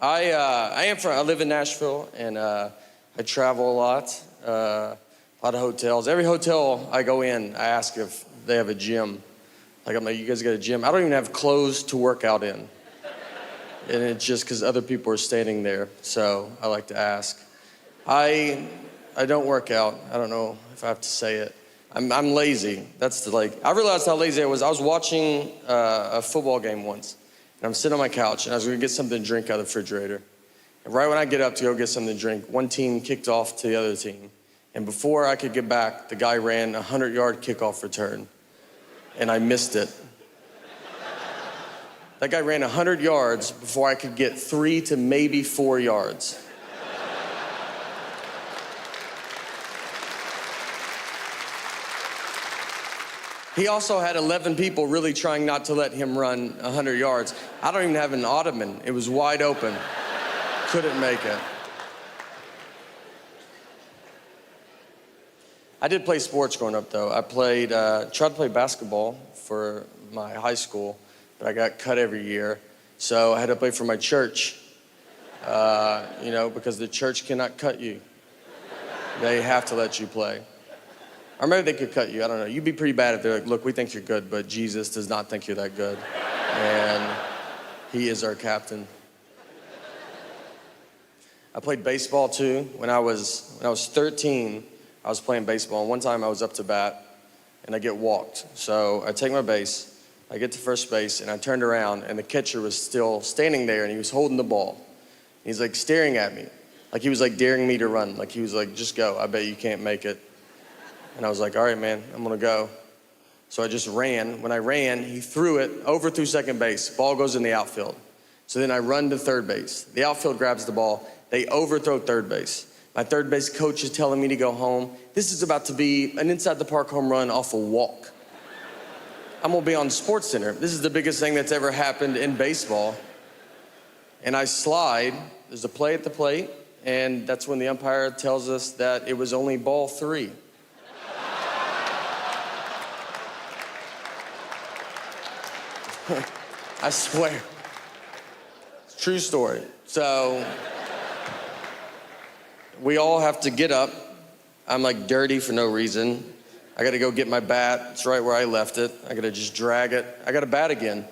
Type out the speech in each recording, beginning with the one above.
I live in Nashville, and I travel a lot of hotels. Every hotel I go in, I ask if they have a gym. Like, I'm like, you guys got a gym? I don't even have clothes to work out in. And it's just because other people are standing there, so I like to ask. I don't work out. I don't know if I have to say it. I'm lazy. I realized how lazy I was. I was watching a football game once, and I'm sitting on my couch, and I was going to get something to drink out of the refrigerator. And right when I get up to go get something to drink, one team kicked off to the other team. And before I could get back, the guy ran a 100-yard kickoff return, and I missed it. That guy ran 100 yards before I could get 3 to maybe 4 yards. He also had 11 people really trying not to let him run 100 yards. I don't even have an ottoman. It was wide open. Couldn't make it. I did play sports growing up, though. I tried to play basketball for my high school, but I got cut every year. So I had to play for my church, because the church cannot cut you. They have to let you play. Or maybe they could cut you, I don't know. You'd be pretty bad if they're like, look, we think you're good, but Jesus does not think you're that good. And he is our captain. I played baseball too. When I was 13, I was playing baseball. And one time I was up to bat and I get walked. So I take my base, I get to first base, and I turned around and the catcher was still standing there and he was holding the ball. He's like staring at me, like he was like daring me to run. Like he was like, just go, I bet you can't make it. And I was like, all right, man, I'm gonna go. So I just ran. When I ran, he threw it over through second base. Ball goes in the outfield. So then I run to third base. The outfield grabs the ball. They overthrow third base. My third base coach is telling me to go home. This is about to be an inside the park home run off a walk. I'm gonna be on SportsCenter. This is the biggest thing that's ever happened in baseball. And I slide. There's a play at the plate, and that's when the umpire tells us that it was only ball 3. I swear. It's a true story. So we all have to get up. I'm like dirty for no reason. I gotta go get my bat. It's right where I left it. I gotta just drag it. I gotta bat again.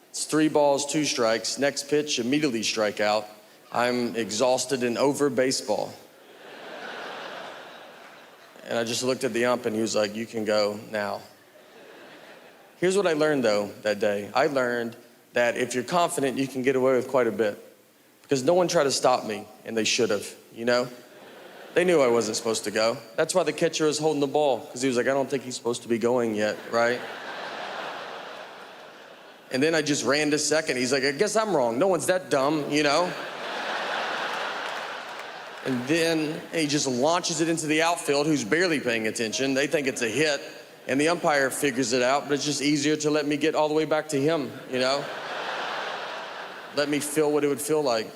It's 3 balls, 2 strikes. Next pitch, immediately strike out. I'm exhausted and over baseball. And I just looked at the ump and he was like, you can go now. Here's what I learned, though, that day. I learned that if you're confident, you can get away with quite a bit. Because no one tried to stop me, and they should have, They knew I wasn't supposed to go. That's why the catcher was holding the ball, because he was like, I don't think he's supposed to be going yet, right? And then I just ran to second. He's like, I guess I'm wrong. No one's that dumb, And then he just launches it into the outfield, who's barely paying attention. They think it's a hit. And the umpire figures it out, but it's just easier to let me get all the way back to him, Let me feel what it would feel like.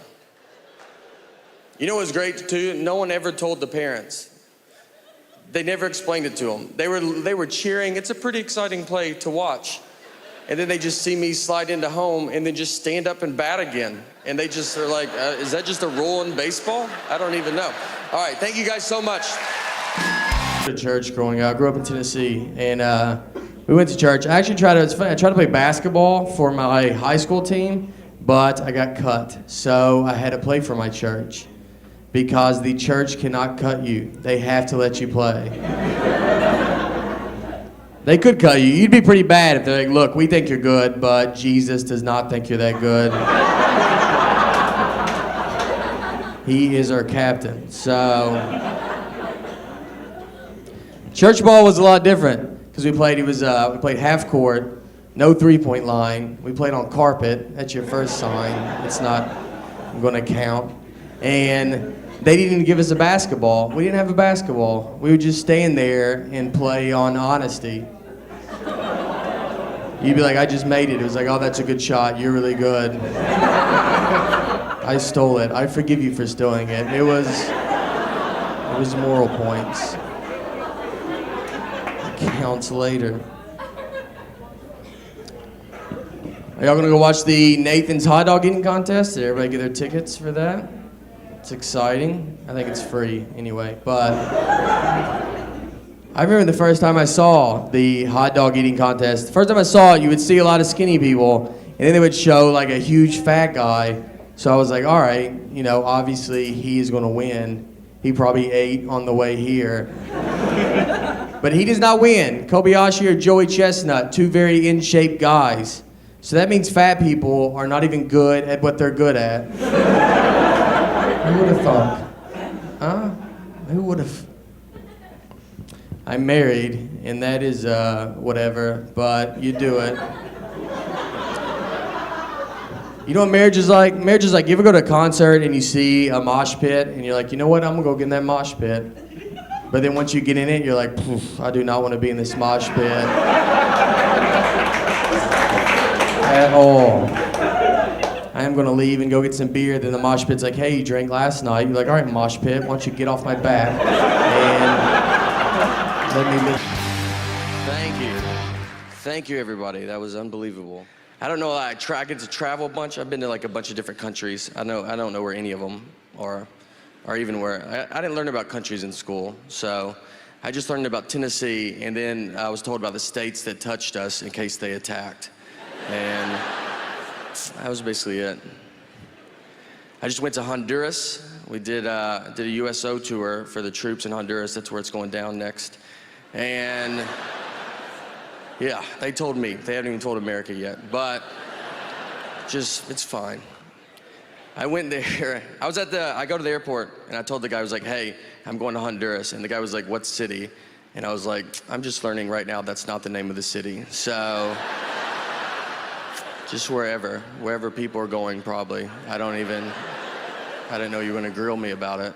You know what's great too? No one ever told the parents. They never explained it to them. They were cheering. It's a pretty exciting play to watch. And then they just see me slide into home and then just stand up and bat again. And they just are like, is that just a rule in baseball? I don't even know. All right, thank you guys so much. To church growing up. I grew up in Tennessee, and we went to church. I actually tried to play basketball for my high school team, but I got cut. So I had to play for my church because the church cannot cut you. They have to let you play. They could cut you. You'd be pretty bad if they're like, look, we think you're good, but Jesus does not think you're that good. He is our captain. So church ball was a lot different because we played half court, no 3-point line. We played on carpet. That's your first sign. It's not going to count. And they didn't even give us a basketball. We didn't have a basketball. We would just stand there and play on honesty. You'd be like, I just made it. It was like, oh, that's a good shot. You're really good. I stole it. I forgive you for stealing it. It was moral points. Counts later. Are y'all gonna go watch the Nathan's hot dog eating contest? Did everybody get their tickets for that? It's exciting. I think it's free anyway, but I remember the first time I saw the hot dog eating contest. The first time I saw it, you would see a lot of skinny people, and then they would show like a huge fat guy. So I was like, all right, you know, obviously he's gonna win. He probably ate on the way here. But he does not win. Kobayashi or Joey Chestnut, two very in-shape guys. So that means fat people are not even good at what they're good at. Who would have thought? Huh? Who would have? I'm married, and that is whatever, but you do it. You know what marriage is like? Marriage is like, you ever go to a concert and you see a mosh pit, and you're like, you know what, I'm gonna go get in that mosh pit. But then once you get in it, you're like, I do not want to be in this mosh pit. At all. I am gonna leave and go get some beer, then the mosh pit's like, hey, you drank last night. You're like, all right, mosh pit, why don't you get off my back and let me live. Thank you. Thank you, everybody. That was unbelievable. I don't know, I get to travel a bunch. I've been to like a bunch of different countries. I don't know where any of them are, or even where. I didn't learn about countries in school, so I just learned about Tennessee, and then I was told about the states that touched us in case they attacked. And that was basically it. I just went to Honduras. We did a USO tour for the troops in Honduras. That's where it's going down next. And yeah, they told me. They haven't even told America yet, but it's fine. I went there. I go to the airport, and I told the guy, I was like, hey, I'm going to Honduras. And the guy was like, what city? And I was like, I'm just learning right now that's not the name of the city. So just wherever people are going, probably. I didn't know you were gonna grill me about it.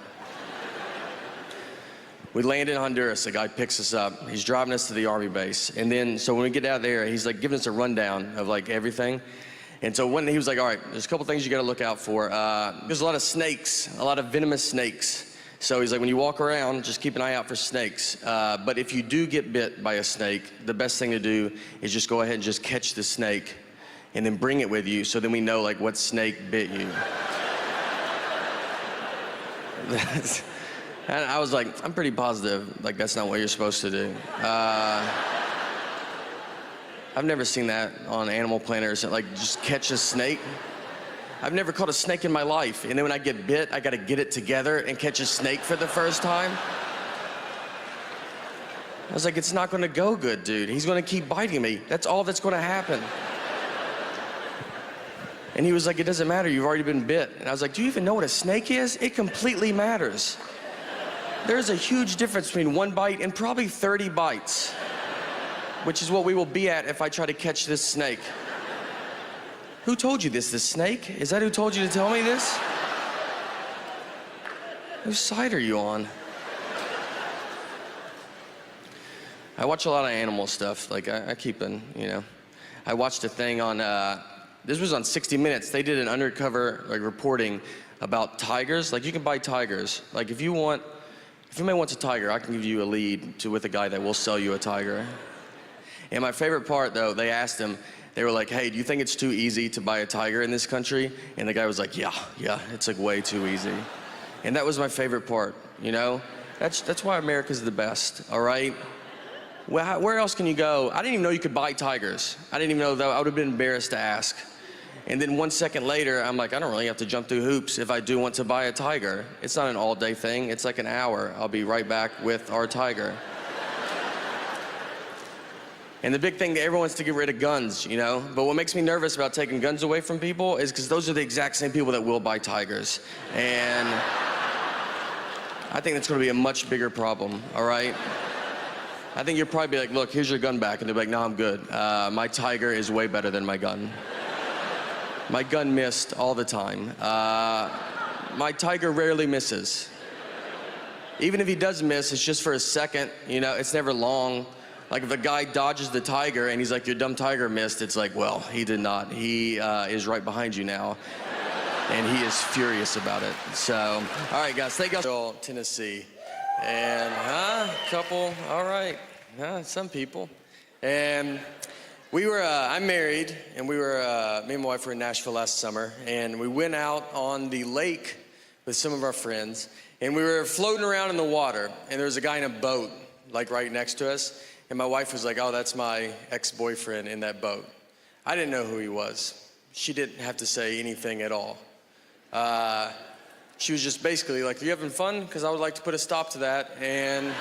We land in Honduras, the guy picks us up. He's driving us to the army base. And then, so when we get out there, he's like giving us a rundown of like everything. And so he was like, all right, there's a couple things you gotta look out for. There's a lot of snakes, a lot of venomous snakes. So he's like, when you walk around, just keep an eye out for snakes. But if you do get bit by a snake, the best thing to do is just go ahead and just catch the snake and then bring it with you, so then we know like what snake bit you. And I was like, I'm pretty positive, like that's not what you're supposed to do. I've never seen that on Animal Planet, like just catch a snake. I've never caught a snake in my life, and then when I get bit, I gotta get it together and catch a snake for the first time. I was like, it's not gonna go good, dude. He's gonna keep biting me. That's all that's gonna happen. And he was like, it doesn't matter, you've already been bit. And I was like, do you even know what a snake is? It completely matters. There's a huge difference between one bite and probably 30 bites, which is what we will be at if I try to catch this snake. Who told you this snake? Is that who told you to tell me this? Whose side are you on? I watch a lot of animal stuff, like I keep in, you know. I watched a thing on, this was on 60 Minutes. They did an undercover like reporting about tigers. Like you can buy tigers. Like if anybody wants a tiger, I can give you a lead with a guy that will sell you a tiger. And my favorite part though, they asked him, they were like, hey, do you think it's too easy to buy a tiger in this country? And the guy was like, yeah, it's like way too easy. And that was my favorite part, you know? That's why America's the best, all right? Well, where else can you go? I didn't even know you could buy tigers. I didn't even know that. I would have been embarrassed to ask. And then 1 second later, I'm like, I don't really have to jump through hoops if I do want to buy a tiger. It's not an all-day thing. It's like an hour. I'll be right back with our tiger. And the big thing, everyone wants to get rid of guns, you know? But what makes me nervous about taking guns away from people is because those are the exact same people that will buy tigers. And I think that's going to be a much bigger problem, all right? I think you'll probably be like, look, here's your gun back. And they'll be like, no, I'm good. My tiger is way better than my gun. My gun missed all the time. My tiger rarely misses. Even if he does miss, it's just for a second, you know, it's never long. Like if a guy dodges the tiger and he's like, your dumb tiger missed, it's like, well, he did not. He is right behind you now. And he is furious about it. So, all right, guys, thank you. Tennessee. And, couple, all right. Some people. And I'm married, and me and my wife were in Nashville last summer, and we went out on the lake with some of our friends, and we were floating around in the water, and there was a guy in a boat, like right next to us, and my wife was like, oh, that's my ex-boyfriend in that boat. I didn't know who he was. She didn't have to say anything at all. She was just basically like, are you having fun? Because I would like to put a stop to that and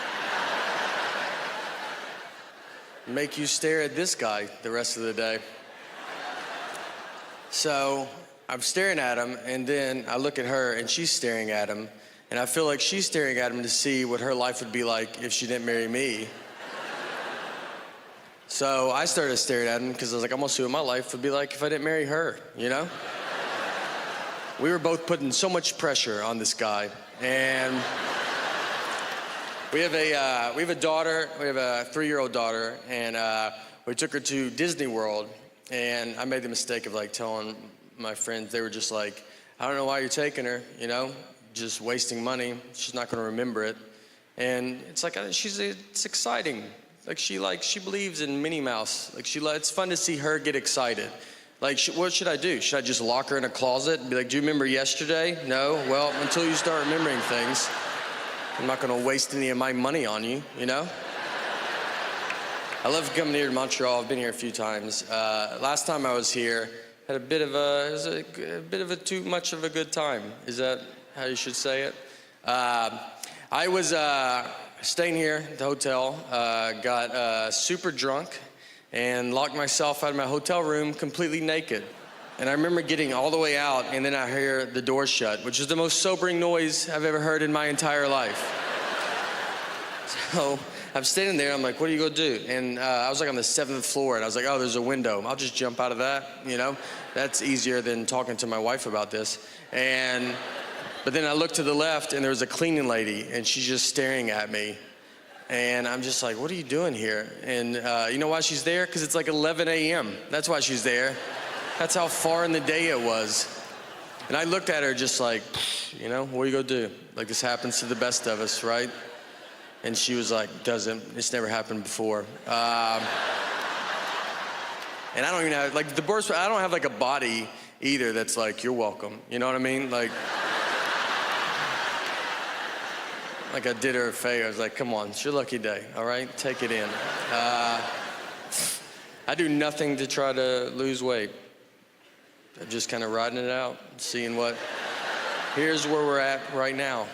make you stare at this guy the rest of the day. So I'm staring at him, and then I look at her, and she's staring at him, and I feel like she's staring at him to see what her life would be like if she didn't marry me. So I started staring at him because I was like, I'm gonna see what my life would be like if I didn't marry her, you know? We were both putting so much pressure on this guy, and we have a daughter. We have a 3-year-old daughter, and we took her to Disney World, and I made the mistake of like telling my friends. They were just like, I don't know why you're taking her, you know, just wasting money. She's not gonna remember it. And it's like, it's exciting. Like she believes in Minnie Mouse. Like it's fun to see her get excited. Like, what should I do? Should I just lock her in a closet and be like, do you remember yesterday? No? Well, until you start remembering things, I'm not gonna waste any of my money on you, you know? I love coming here to Montreal. I've been here a few times. Last time I was here, had a bit of too much of a good time. Is that how you should say it? I was staying here at the hotel, got super drunk, and locked myself out of my hotel room completely naked. And I remember getting all the way out, and then I hear the door shut, which is the most sobering noise I've ever heard in my entire life. So I'm standing there, I'm like, what are you gonna do? And I was like on the 7th floor, and I was like, oh, there's a window. I'll just jump out of that, you know? That's easier than talking to my wife about this. But then I looked to the left, and there was a cleaning lady, and she's just staring at me. And I'm just like, what are you doing here? And you know why she's there? Because it's like 11 a.m. That's why she's there. That's how far in the day it was. And I looked at her just like, you know, what are you gonna do? Like, this happens to the best of us, right? And she was like, it's never happened before. And I don't even have, like, I don't have like a body either that's like, you're welcome. You know what I mean? Like I did her a favor. I was like, come on, it's your lucky day, all right? Take it in. I do nothing to try to lose weight. I'm just kind of riding it out, seeing here's where we're at right now.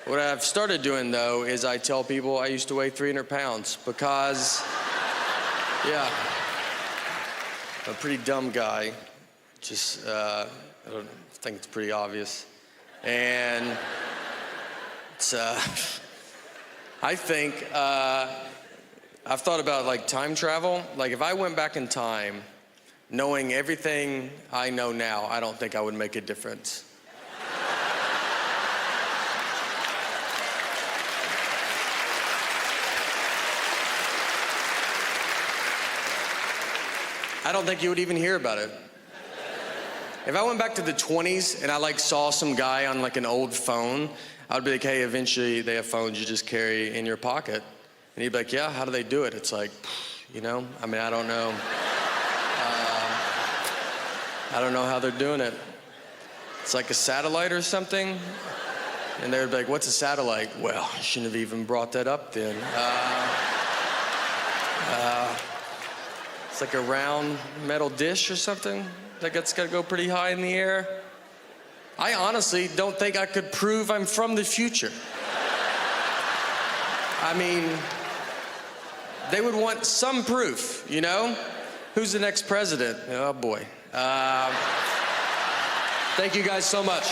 What I've started doing, though, is I tell people I used to weigh 300 pounds because, yeah, I'm a pretty dumb guy. Just, I think it's pretty obvious. And I think I've thought about like time travel. Like if I went back in time, knowing everything I know now, I don't think I would make a difference. I don't think you would even hear about it. If I went back to the 20s and I like saw some guy on like an old phone, I would be like, hey, eventually they have phones you just carry in your pocket. And he'd be like, yeah, how do they do it? It's like, you know, I mean, I don't know. I don't know how they're doing it. It's like a satellite or something. And they would be like, what's a satellite? Well, I shouldn't have even brought that up then. It's like a round metal dish or something that's got to go pretty high in the air. I honestly don't think I could prove I'm from the future. I mean, they would want some proof, you know? Who's the next president? Oh boy. Thank you guys so much.